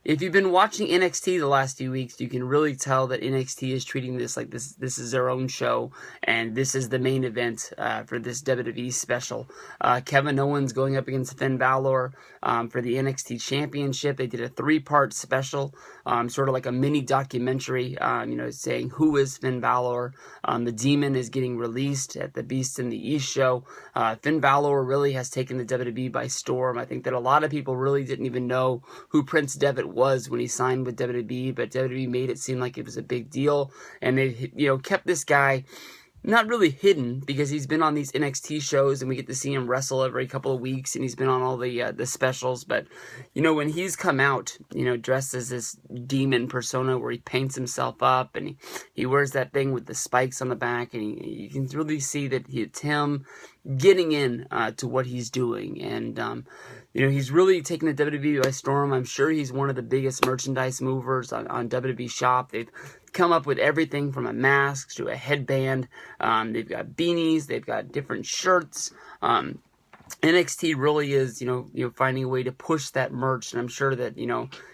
if you've been watching NXT the last few weeks, you can really tell that NXT is treating this like this is their own show, and this is the main event for this WWE special. Kevin Owens going up against Finn Balor for the NXT Championship. They did a 3-part special, sort of like a mini documentary, saying who is Finn Balor. The Demon is getting released at the Beast in the East show. Finn Balor really has taken the WWE by storm. I think that a lot of people really didn't even know who Prince Devitt was when he signed with WWE, but WWE made it seem like it was a big deal, and they kept this guy not really hidden because he's been on these NXT shows and we get to see him wrestle every couple of weeks, and he's been on all the specials. But when he's come out dressed as this demon persona where he paints himself up and he wears that thing with the spikes on the back, and you can really see that it's him getting in to what he's doing. And he's really taken the WWE by storm. I'm sure he's one of the biggest merchandise movers on WWE Shop. They've come up with everything from a mask to a headband. They've got beanies, they've got different shirts. NXT really is finding a way to push that merch, and I'm sure that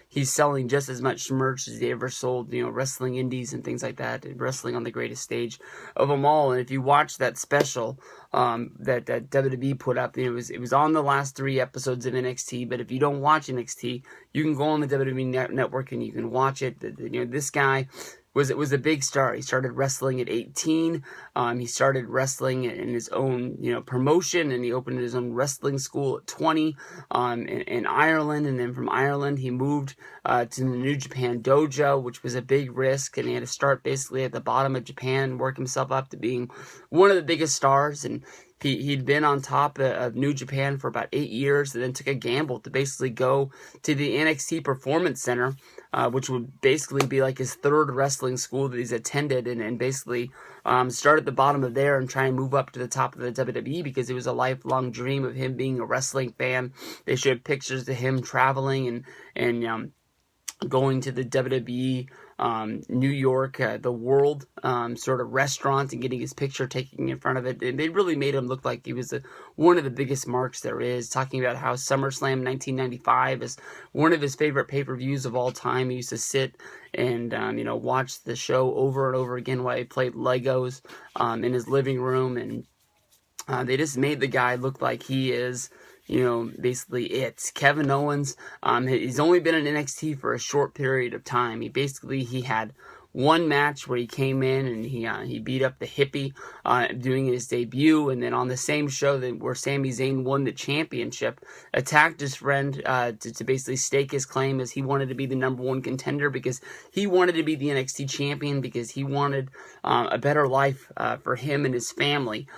he's selling just as much merch as he ever sold, wrestling indies and things like that, and wrestling on the greatest stage of them all. And if you watch that special that WWE put up, it was on the last 3 episodes of NXT. But if you don't watch NXT, you can go on the WWE network and you can watch it. This guy was a big star. He started wrestling at 18. He started wrestling in his own promotion, and he opened his own wrestling school at 20 in Ireland. And then from Ireland he moved to the New Japan Dojo, which was a big risk, and he had to start basically at the bottom of Japan and work himself up to being one of the biggest stars. And he'd been on top of New Japan for about 8 years, and then took a gamble to basically go to the NXT Performance Center, which would basically be like his 3rd wrestling school that he's attended, and basically start at the bottom of there and try and move up to the top of the WWE, because it was a lifelong dream of him being a wrestling fan. They showed pictures of him traveling and going to the WWE New York, the World sort of restaurant, and getting his picture taken in front of it. And they really made him look like he was one of the biggest marks there is, talking about how SummerSlam 1995 is one of his favorite pay-per-views of all time. He used to sit and watch the show over and over again while he played Legos in his living room. And they just made the guy look like he is basically it. Kevin Owens, he's only been in NXT for a short period of time. He had one match where he came in and he beat up the hippie doing his debut, and then on the same show where Sami Zayn won the championship, attacked his friend to basically stake his claim, as he wanted to be the #1 contender, because he wanted to be the NXT champion, because he wanted a better life for him and his family.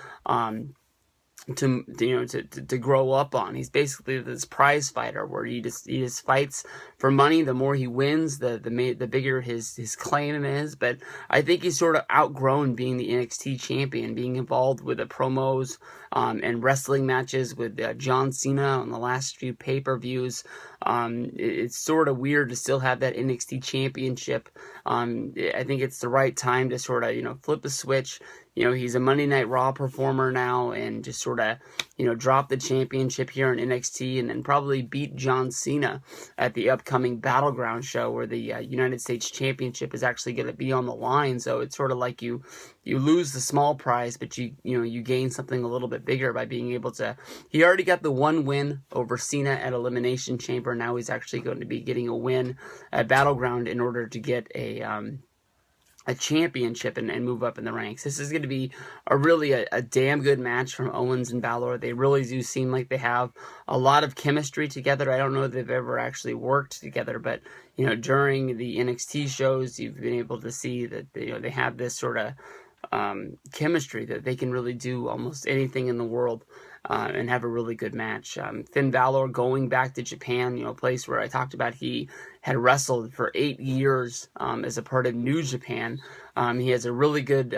To grow up on. He's basically this prize fighter where he just fights for money. The more he wins, the bigger his claim is. But I think he's sort of outgrown being the NXT champion, being involved with the promos and wrestling matches with John Cena on the last few pay-per-views. It's sort of weird to still have that NXT championship. I think it's the right time to sort of flip a switch. He's a Monday Night Raw performer now, and just sort of, drop the championship here in NXT, and then probably beat John Cena at the upcoming Battleground show, where the United States Championship is actually going to be on the line. So it's sort of like you lose the small prize, but you gain something a little bit bigger by being able to. He already got the 1 win over Cena at Elimination Chamber. Now he's actually going to be getting a win at Battleground in order to get a championship and move up in the ranks. This is going to be a damn good match from Owens and Balor. They really do seem like they have a lot of chemistry together. I don't know if they've ever actually worked together, but during the NXT shows, you've been able to see that they have this sort of chemistry that they can really do almost anything in the world and have a really good match. Finn Balor going back to Japan, a place where I talked about he had wrestled for 8 years as a part of New Japan. He has a really good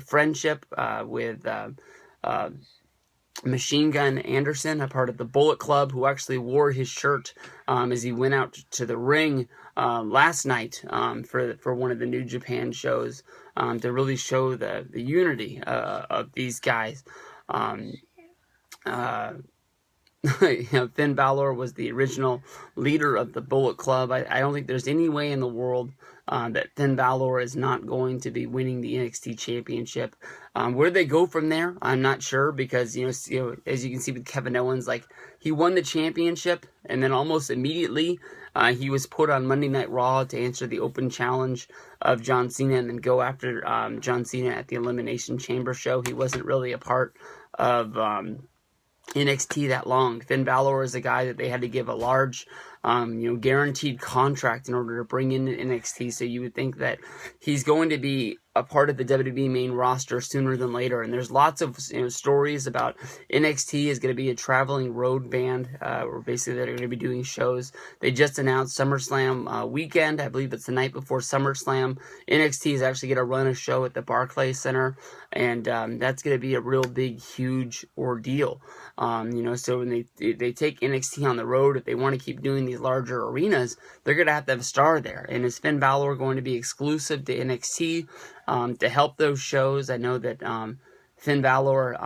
friendship with Machine Gun Anderson, a part of the Bullet Club, who actually wore his shirt as he went out to the ring last night for one of the New Japan shows to really show the unity of these guys. Finn Balor was the original leader of the Bullet Club. I don't think there's any way in the world that Finn Balor is not going to be winning the NXT Championship. Where they go from there, I'm not sure, because as you can see with Kevin Owens, like, he won the championship, and then almost immediately he was put on Monday Night Raw to answer the open challenge of John Cena and then go after John Cena at the Elimination Chamber show. He wasn't really a part of NXT that long. Finn Balor is a guy that they had to give a large, guaranteed contract in order to bring in NXT. So you would think that he's going to be a part of the WWE main roster sooner than later. And there's lots of stories about NXT is going to be a traveling road band, where basically they're going to be doing shows. They just announced SummerSlam weekend. I believe it's the night before SummerSlam. NXT is actually going to run a show at the Barclays Center, and that's going to be a real big, huge ordeal. So when they take NXT on the road, if they want to keep doing these larger arenas, they're going to have a star there. And is Finn Balor going to be exclusive to NXT to help those shows? I know that Finn Balor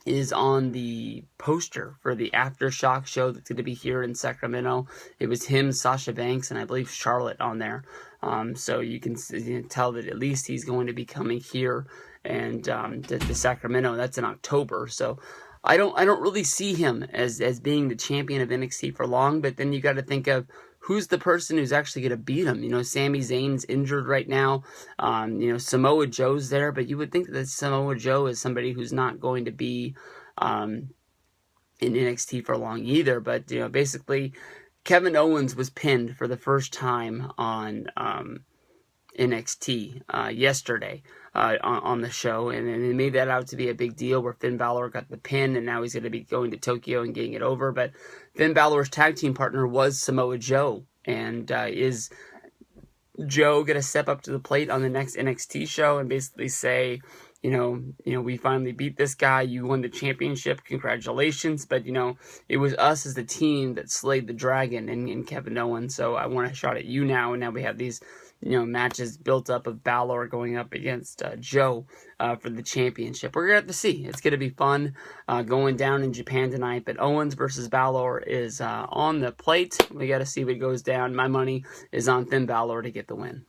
is on the poster for the Aftershock show that's going to be here in Sacramento. It was him, Sasha Banks, and I believe Charlotte on there. So you can tell that at least he's going to be coming here and to Sacramento. That's in October. So I don't really see him as being the champion of NXT for long. But then you got to think of who's the person who's actually going to beat him. Sami Zayn's injured right now. Samoa Joe's there, but you would think that Samoa Joe is somebody who's not going to be in NXT for long either. But basically, Kevin Owens was pinned for the first time on NXT yesterday on the show, and they made that out to be a big deal where Finn Balor got the pin, and now he's going to be going to Tokyo and getting it over. But Finn Balor's tag team partner was Samoa Joe, and is Joe going to step up to the plate on the next NXT show and basically say, we finally beat this guy, you won the championship, congratulations, but it was us as the team that slayed the dragon in Kevin Owens, so I want a shot at you now. And now we have these matches built up of Balor going up against Joe for the championship. We're going to have to see. It's going to be fun going down in Japan tonight, but Owens versus Balor is on the plate. We got to see what goes down. My money is on Finn Balor to get the win.